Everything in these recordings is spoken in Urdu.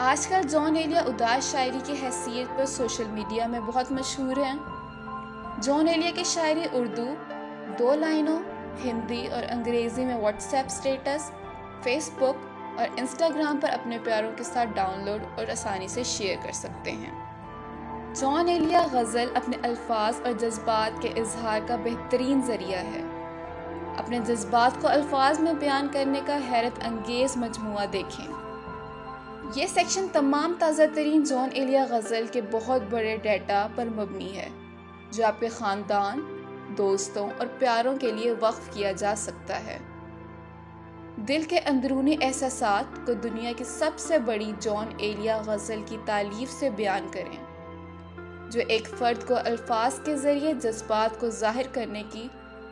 آج کل جان ایلیا اداس شاعری کی حیثیت پر سوشل میڈیا میں بہت مشہور ہیں۔ جان ایلیا کی شاعری اردو 2 لائنوں، ہندی اور انگریزی میں واٹس ایپ اسٹیٹس، فیس بک اور انسٹاگرام پر اپنے پیاروں کے ساتھ ڈاؤن لوڈ اور آسانی سے شیئر کر سکتے ہیں۔ جان ایلیا غزل اپنے الفاظ اور جذبات کے اظہار کا بہترین ذریعہ ہے۔ اپنے جذبات کو الفاظ میں بیان کرنے کا حیرت انگیز مجموعہ دیکھیں۔ یہ سیکشن تمام تازہ ترین جان ایلیا غزل کے بہت بڑے ڈیٹا پر مبنی ہے، جو آپ کے خاندان، دوستوں اور پیاروں کے لیے وقف کیا جا سکتا ہے۔ دل کے اندرونی احساسات کو دنیا کی سب سے بڑی جان ایلیا غزل کی تالیف سے بیان کریں، جو ایک فرد کو الفاظ کے ذریعے جذبات کو ظاہر کرنے کی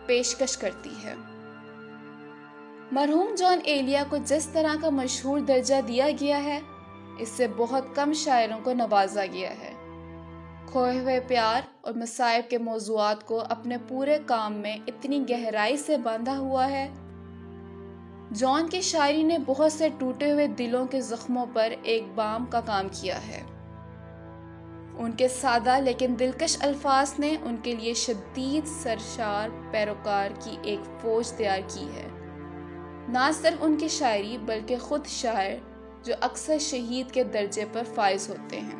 پیشکش کرتی ہے۔ مرحوم جان ایلیا کو جس طرح کا مشہور درجہ دیا گیا ہے، اس سے بہت کم شاعروں کو نوازا گیا ہے۔ کھوئے ہوئے پیار اور مصائب کے موضوعات کو اپنے پورے کام میں اتنی گہرائی سے باندھا ہوا ہے۔ جان کی شاعری نے بہت سے ٹوٹے ہوئے دلوں کے زخموں پر ایک بام کا کام کیا ہے۔ ان کے سادہ لیکن دلکش الفاظ نے ان کے لیے شدید سرشار پیروکار کی ایک فوج تیار کی ہے۔ نہ صرف ان کی شاعری بلکہ خود شاعر، جو اکثر شہید کے درجے پر فائز ہوتے ہیں۔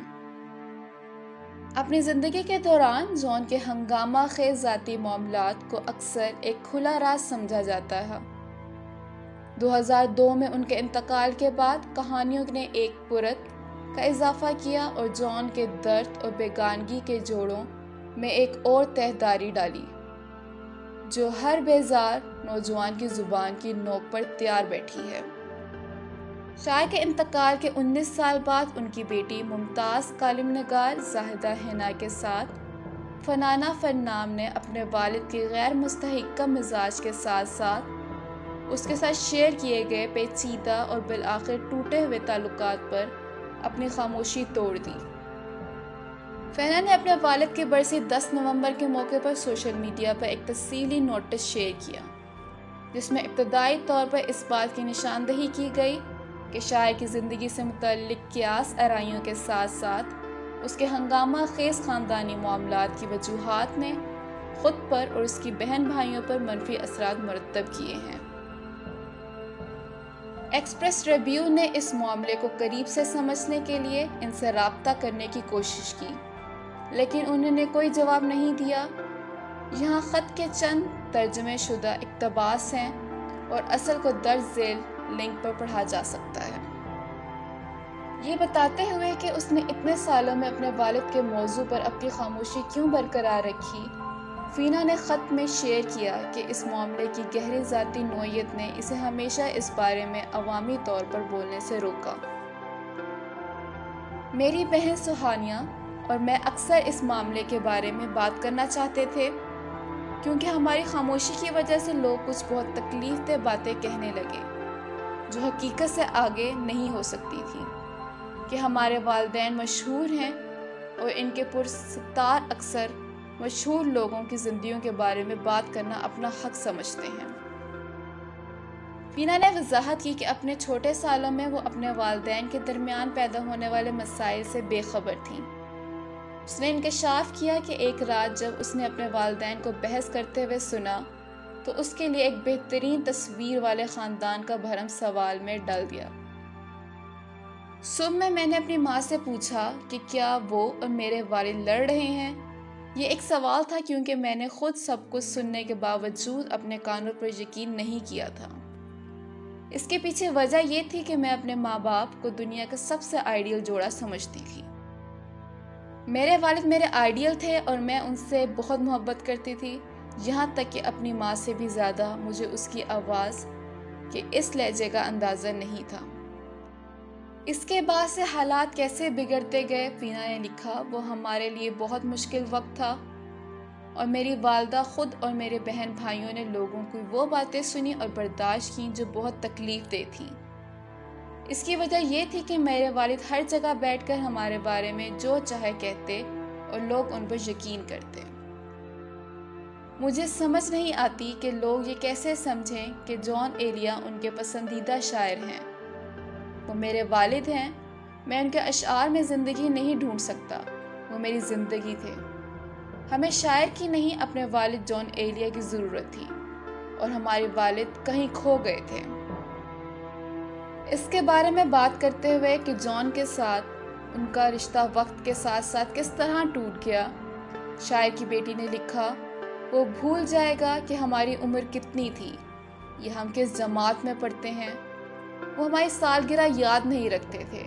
اپنی زندگی کے دوران جان کے ہنگامہ خیز ذاتی معاملات کو اکثر ایک کھلا راز سمجھا جاتا ہے۔ 2002 میں ان کے انتقال کے بعد کہانیوں نے ایک پرت کا اضافہ کیا اور جان کے درد اور بیگانگی کے جوڑوں میں ایک اور تہداری ڈالی، جو ہر بیزار نوجوان کی زبان کی نوک پر تیار بیٹھی ہے۔ شاعر کے انتقال کے 19 سال بعد ان کی بیٹی ممتاز کالم نگار زاہدہ حنا کے ساتھ فنانہ فنام نے اپنے والد کی غیر مستحکم مزاج کے ساتھ ساتھ اس کے ساتھ شیئر کیے گئے پیچیدہ اور بالآخر ٹوٹے ہوئے تعلقات پر اپنی خاموشی توڑ دی۔ فنا نے اپنے والد کی برسی 10 نومبر کے موقع پر سوشل میڈیا پر ایک تفصیلی نوٹس شیئر کیا، جس میں ابتدائی طور پر اس بات کی نشاندہی کی گئی کہ شاعر کی زندگی سے متعلق قیاس آرائیوں کے ساتھ ساتھ اس کے ہنگامہ خیز خاندانی معاملات کی وجوہات نے خود پر اور اس کی بہن بھائیوں پر منفی اثرات مرتب کیے ہیں۔ ایکسپریس ریویو نے اس معاملے کو قریب سے سمجھنے کے لیے ان سے رابطہ کرنے کی کوشش کی، لیکن انہوں نے کوئی جواب نہیں دیا۔ یہاں خط کے چند ترجمے شدہ اقتباس ہیں اور اصل کو درج ذیل لنک پر پڑھا جا سکتا ہے۔ یہ بتاتے ہوئے کہ اس نے اتنے سالوں میں اپنے والد کے موضوع پر اپنی خاموشی کیوں برقرار رکھی، فینا نے خط میں شیئر کیا کہ اس معاملے کی گہری ذاتی نوعیت نے اسے ہمیشہ اس بارے میں عوامی طور پر بولنے سے روکا۔ میری بہن سہانیہ اور میں اکثر اس معاملے کے بارے میں بات کرنا چاہتے تھے، کیونکہ ہماری خاموشی کی وجہ سے لوگ کچھ بہت تکلیف دہ باتیں کہنے لگے، جو حقیقت سے آگے نہیں ہو سکتی تھی، کہ ہمارے والدین مشہور ہیں اور ان کے پرستار اکثر مشہور لوگوں کی زندگیوں کے بارے میں بات کرنا اپنا حق سمجھتے ہیں۔ فینا نے وضاحت کی کہ اپنے چھوٹے سالوں میں وہ اپنے والدین کے درمیان پیدا ہونے والے مسائل سے بے خبر تھیں۔ اس نے انکشاف کیا کہ ایک رات جب اس نے اپنے والدین کو بحث کرتے ہوئے سنا تو اس کے لیے ایک بہترین تصویر والے خاندان کا بھرم سوال میں ڈال دیا۔ صبح میں نے اپنی ماں سے پوچھا کہ کیا وہ اور میرے والد لڑ رہے ہیں۔ یہ ایک سوال تھا کیونکہ میں نے خود سب کچھ سننے کے باوجود اپنے کانوں پر یقین نہیں کیا تھا۔ اس کے پیچھے وجہ یہ تھی کہ میں اپنے ماں باپ کو دنیا کا سب سے آئیڈیل جوڑا سمجھتی تھی۔ میرے والد میرے آئیڈیل تھے اور میں ان سے بہت محبت کرتی تھی، یہاں تک کہ اپنی ماں سے بھی زیادہ مجھے اس کی آواز کے اس لہجے کا اندازہ نہیں تھا۔ اس کے بعد سے حالات کیسے بگڑتے گئے، فینا نے لکھا، وہ ہمارے لیے بہت مشکل وقت تھا اور میری والدہ خود اور میرے بہن بھائیوں نے لوگوں کی وہ باتیں سنی اور برداشت کیں جو بہت تکلیف دہ تھیں۔ اس کی وجہ یہ تھی کہ میرے والد ہر جگہ بیٹھ کر ہمارے بارے میں جو چاہے کہتے اور لوگ ان پر یقین کرتے۔ مجھے سمجھ نہیں آتی کہ لوگ یہ کیسے سمجھیں کہ جان ایلیا ان کے پسندیدہ شاعر ہیں۔ وہ میرے والد ہیں میں ان کے اشعار میں زندگی نہیں ڈھونڈ سکتا، وہ میری زندگی تھے۔ ہمیں شاعر کی نہیں اپنے والد جان ایلیا کی ضرورت تھی، اور ہمارے والد کہیں کھو گئے تھے۔ اس کے بارے میں بات کرتے ہوئے کہ جان کے ساتھ ان کا رشتہ وقت کے ساتھ ساتھ کس طرح ٹوٹ گیا، شاعر کی بیٹی نے لکھا، وہ بھول جائے گا کہ ہماری عمر کتنی تھی، یہ ہم کس جماعت میں پڑھتے ہیں۔ وہ ہماری سالگرہ یاد نہیں رکھتے تھے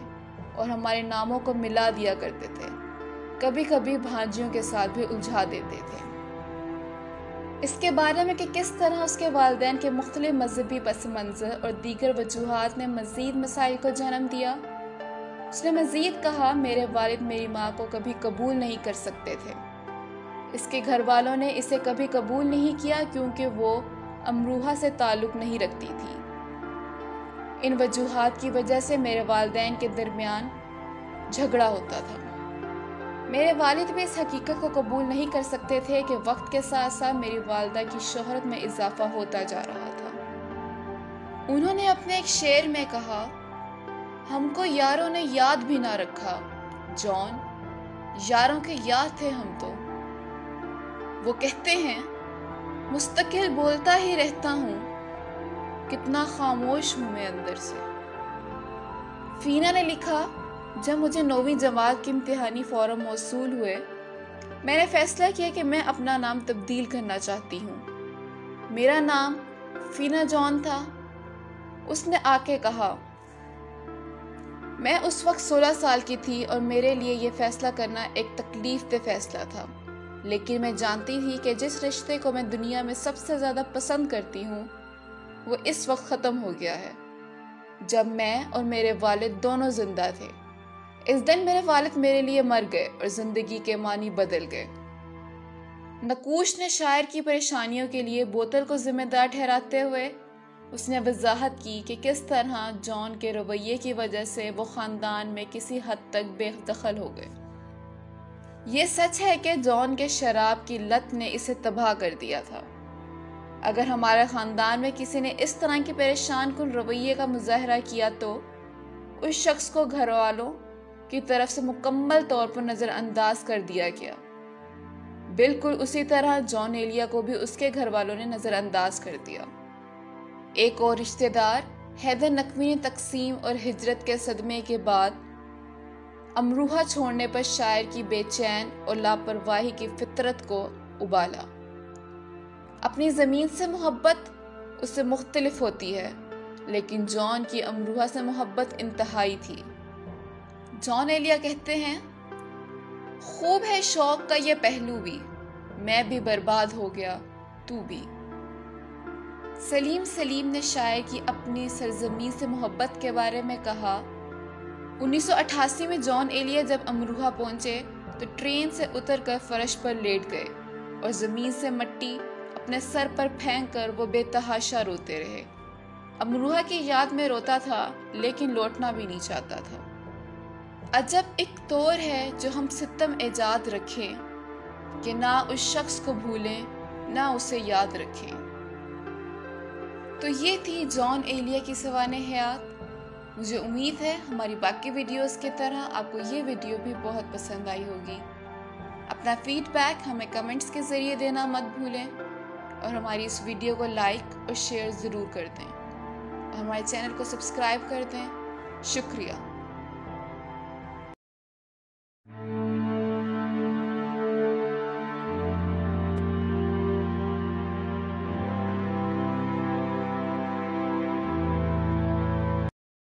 اور ہمارے ناموں کو ملا دیا کرتے تھے، کبھی کبھی بھانجیوں کے ساتھ بھی الجھا دیتے تھے۔ اس کے بارے میں کہ کس طرح اس کے والدین کے مختلف مذہبی پس منظر اور دیگر وجوہات نے مزید مسائل کو جنم دیا۔ اس نے مزید کہا، میرے والد میری ماں کو کبھی قبول نہیں کر سکتے تھے۔ اس کے گھر والوں نے اسے کبھی قبول نہیں کیا کیونکہ وہ امروہہ سے تعلق نہیں رکھتی تھی۔ ان وجوہات کی وجہ سے میرے والدین کے درمیان جھگڑا ہوتا تھا۔ میرے والد بھی اس حقیقت کو قبول نہیں کر سکتے تھے کہ وقت کے ساتھ ساتھ میری والدہ کی شہرت میں اضافہ ہوتا جا رہا تھا۔ انہوں نے اپنے ایک شعر میں کہا، ہم کو یاروں نے یاد بھی نہ رکھا، جان یاروں کے یاد تھے ہم تو۔ وہ کہتے ہیں، مستقل بولتا ہی رہتا ہوں، کتنا خاموش ہوں میں اندر سے۔ فینا نے لکھا، جب مجھے 9ویں جماعت کے امتحانی فارم موصول ہوئے، میں نے فیصلہ کیا کہ میں اپنا نام تبدیل کرنا چاہتی ہوں۔ میرا نام فینا جان تھا۔ اس نے آ کے کہا، میں اس وقت 16 سال کی تھی اور میرے لیے یہ فیصلہ کرنا ایک تکلیف دہ فیصلہ تھا، لیکن میں جانتی تھی کہ جس رشتے کو میں دنیا میں سب سے زیادہ پسند کرتی ہوں وہ اس وقت ختم ہو گیا ہے، جب میں اور میرے والد دونوں زندہ تھے۔ اس دن میرے والد میرے لیے مر گئے اور زندگی کے معنی بدل گئے۔ نقوش نے شاعر کی پریشانیوں کے لیے بوتل کو ذمہ دار ٹھہراتے ہوئے اس نے وضاحت کی کہ کس طرح جان کے رویے کی وجہ سے وہ خاندان میں کسی حد تک بے دخل ہو گئے۔ یہ سچ ہے کہ جان کے شراب کی لت نے اسے تباہ کر دیا تھا۔ اگر ہمارے خاندان میں کسی نے اس طرح کی پریشان کن رویے کا مظاہرہ کیا تو اس شخص کو گھر والوں کی طرف سے مکمل طور پر نظر انداز کر دیا گیا۔ بالکل اسی طرح جان ایلیا کو بھی اس کے گھر والوں نے نظر انداز کر دیا۔ ایک اور رشتہ دار حیدر نقوی نے تقسیم اور ہجرت کے صدمے کے بعد امروہہ چھوڑنے پر شاعر کی بے چین اور لاپرواہی کی فطرت کو ابالا۔ اپنی زمین سے محبت اس سے مختلف ہوتی ہے، لیکن جان کی امروہہ سے محبت انتہائی تھی۔ جان ایلیا کہتے ہیں، خوب ہے شوق کا یہ پہلو بھی، میں بھی برباد ہو گیا، تو بھی۔ سلیم نے شاعر کی اپنی سرزمین سے محبت کے بارے میں کہا، 1988 میں جان ایلیا جب امروہہ پہنچے تو ٹرین سے اتر کر فرش پر لیٹ گئے اور زمین سے مٹی اپنے سر پر پھینک کر وہ بے تحاشا روتے رہے۔ امروہہ کی یاد میں روتا تھا لیکن لوٹنا بھی نہیں چاہتا تھا۔ عجب ایک طور ہے جو ہم ستم ایجاد رکھیں کہ نہ اس شخص کو بھولیں نہ اسے یاد رکھیں۔ تو یہ تھی جان ایلیا کی سوانح حیات۔ مجھے امید ہے ہماری باقی ویڈیوز کی طرح آپ کو یہ ویڈیو بھی بہت پسند آئی ہوگی۔ اپنا فیڈ بیک ہمیں کمنٹس کے ذریعے دینا مت بھولیں اور ہماری اس ویڈیو کو لائک اور شیئر ضرور کر دیں اور ہمارے چینل کو سبسکرائب کر دیں۔ شکریہ۔